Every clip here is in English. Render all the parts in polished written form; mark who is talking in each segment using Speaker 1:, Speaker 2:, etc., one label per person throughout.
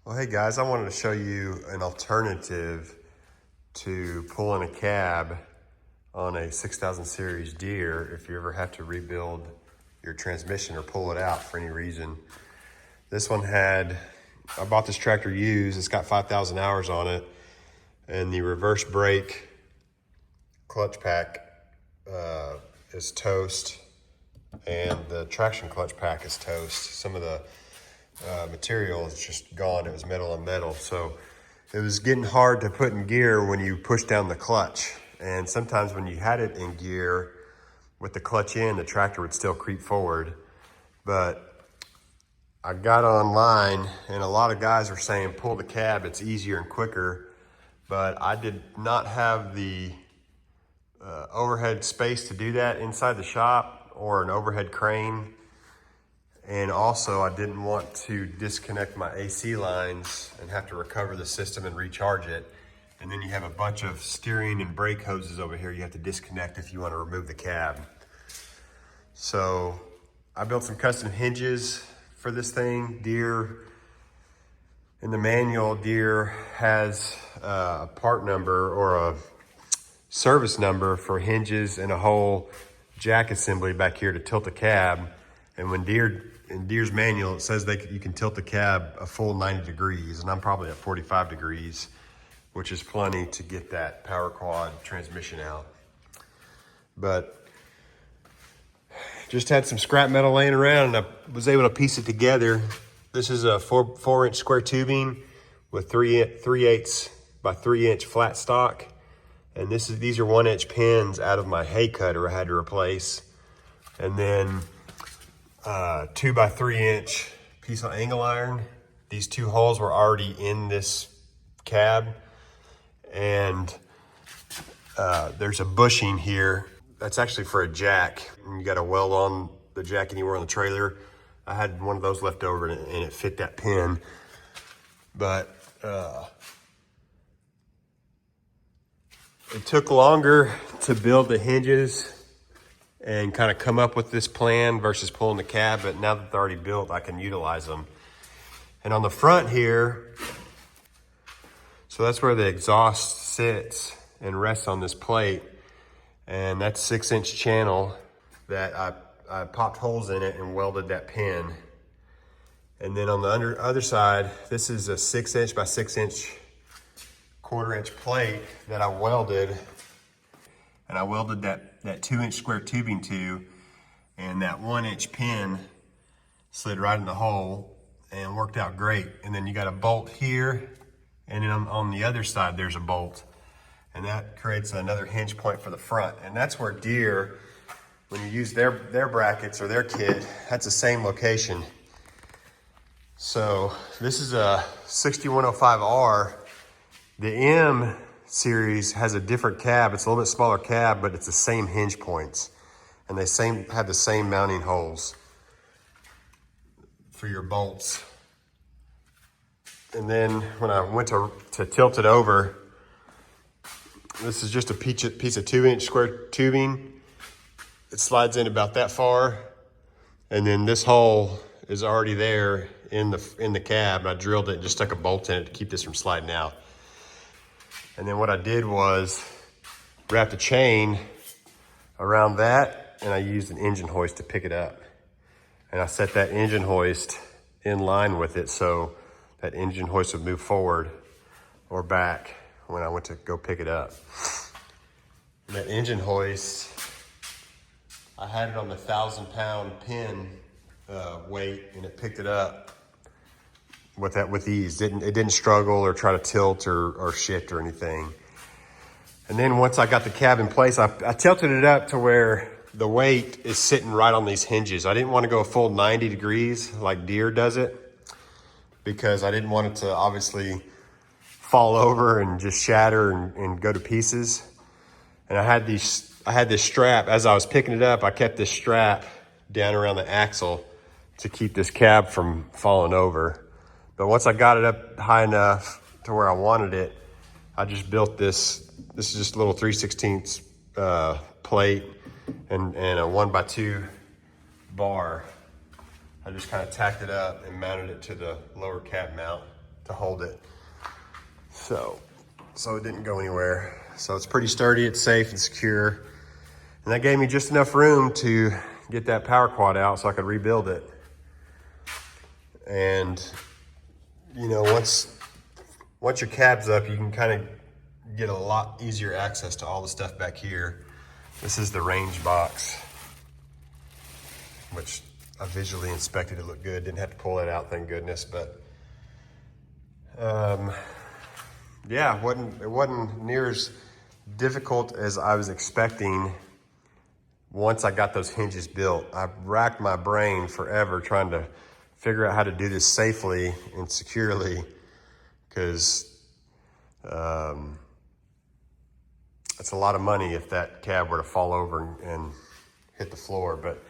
Speaker 1: Well, hey guys, I wanted to show you an alternative to pulling a cab on a 6000 series Deere if you ever have to rebuild your transmission or pull it out for any reason. This one I bought this tractor used, it's got 5,000 hours on it, and the reverse brake clutch pack is toast, and the traction clutch pack is toast. Some of the material is just gone. It was metal on metal, so it was getting hard to put in gear when you push down the clutch. And sometimes when you had it in gear with the clutch in, the tractor would still creep forward. But I got online and a lot of guys were saying pull the cab, it's easier and quicker, but I did not have the overhead space to do that inside the shop or an overhead crane. And also I didn't want to disconnect my AC lines and have to recover the system and recharge it. And then you have a bunch of steering and brake hoses over here you have to disconnect if you want to remove the cab. So I built some custom hinges for this thing. Deere, in the manual, Deere has a part number or a service number for hinges and a whole jack assembly back here to tilt the cab. And when in Deere's manual, it says you can tilt the cab a full 90 degrees, and I'm probably at 45 degrees, which is plenty to get that power quad transmission out. But just had some scrap metal laying around, and I was able to piece it together. This is a 4-inch square tubing with 3/8 by 3-inch flat stock. And these are 1-inch pins out of my hay cutter I had to replace. And then 2 by 3-inch piece of angle iron. These two holes were already in this cab. And there's a bushing here. That's actually for a jack. And you got to weld on the jack anywhere on the trailer. I had one of those left over and it fit that pin. But it took longer to build the hinges and kind of come up with this plan versus pulling the cab, but now that they're already built, I can utilize them. And on the front here, so that's where the exhaust sits and rests on this plate, and that's 6-inch channel that I popped holes in it and welded that pin. And then on the other side, this is a 6-inch by 6-inch 1/4-inch plate that I welded, and I welded that 2-inch square tubing to, and that 1-inch pin slid right in the hole and worked out great. And then you got a bolt here, and then on the other side there's a bolt, and that creates another hinge point for the front. And that's where Deere, when you use their brackets or their kit, that's the same location. So this is a 6105R. The M series has a different cab. It's a little bit smaller cab, but it's the same hinge points. And they have the same mounting holes for your bolts. And then when I went to tilt it over, this is just a piece of 2-inch square tubing. It slides in about that far. And then this hole is already there in the cab. And I drilled it and just stuck a bolt in it to keep this from sliding out. And then what I did was wrap the chain around that, and I used an engine hoist to pick it up. And I set that engine hoist in line with it so that engine hoist would move forward or back when I went to go pick it up. And that engine hoist, I had it on the 1,000-pound pin weight, and it picked it up with ease. It didn't struggle or try to tilt or shift or anything. And then once I got the cab in place, I tilted it up to where the weight is sitting right on these hinges. I didn't want to go a full 90 degrees like Deere does it, because I didn't want it to obviously fall over and just shatter and go to pieces. And I had this strap. As I was picking it up, I kept this strap down around the axle to keep this cab from falling over. But once I got it up high enough to where I wanted it, I just built this. This is just a little 3/16 plate and a 1x2 bar. I just kind of tacked it up and mounted it to the lower cab mount. hold it. So it didn't go anywhere. So it's pretty sturdy, it's safe and secure. And that gave me just enough room to get that power quad out so I could rebuild it. And you know, once your cab's up, you can kind of get a lot easier access to all the stuff back here. This is the range box, which I visually inspected. It looked good. Didn't have to pull it out, thank goodness. But yeah, it wasn't near as difficult as I was expecting. Once I got those hinges built, I racked my brain forever trying to figure out how to do this safely and securely, because it's a lot of money if that cab were to fall over and hit the floor. But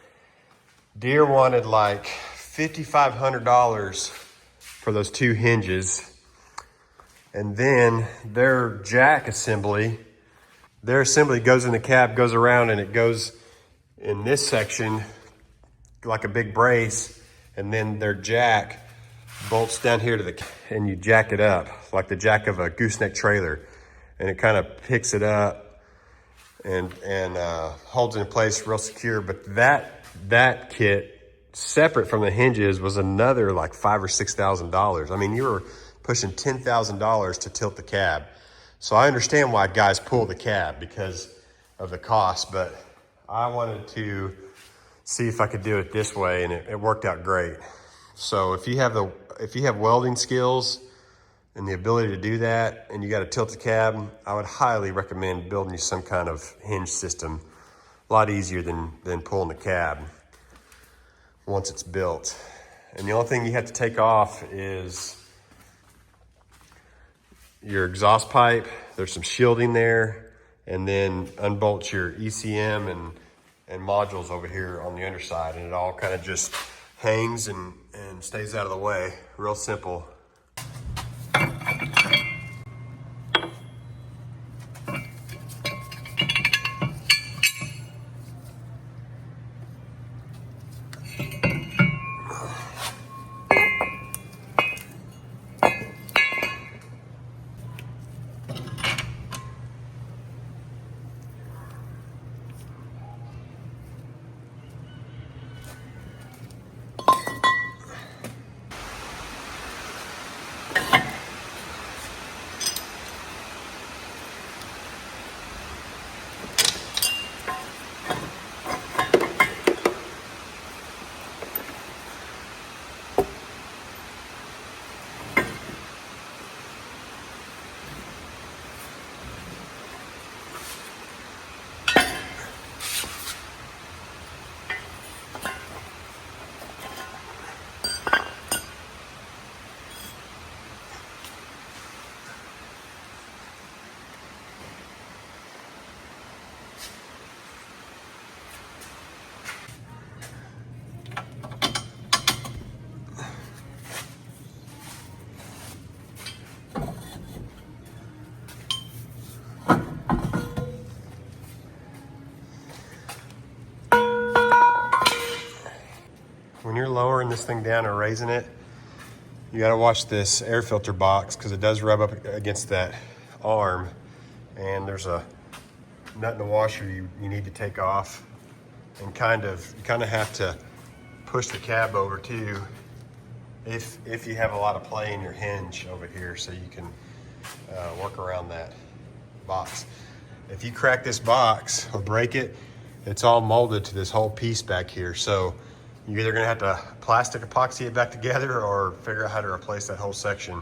Speaker 1: Deere wanted like $5,500 for those two hinges. And then their jack assembly, goes in the cab, goes around, and it goes in this section like a big brace. And then their jack bolts down here to and you jack it up like the jack of a gooseneck trailer. And it kind of picks it up and holds it in place real secure. But that kit, separate from the hinges, was another like $5,000 or $6,000. I mean, you were pushing $10,000 to tilt the cab. So I understand why guys pull the cab because of the cost, but I wanted to see if I could do it this way, and it worked out great. So if you have welding skills and the ability to do that, and you got to tilt the cab, I would highly recommend building you some kind of hinge system. A lot easier than pulling the cab once it's built. And the only thing you have to take off is your exhaust pipe. There's some shielding there, and then unbolt your ECM and modules over here on the underside, and it all kind of just hangs and stays out of the way. Real simple. When you're lowering this thing down or raising it, you gotta watch this air filter box because it does rub up against that arm, and there's a nut in the washer you need to take off, and you kind of have to push the cab over too if you have a lot of play in your hinge over here, so you can work around that box. If you crack this box or break it, it's all molded to this whole piece back here, so you're either gonna have to plastic epoxy it back together or figure out how to replace that whole section.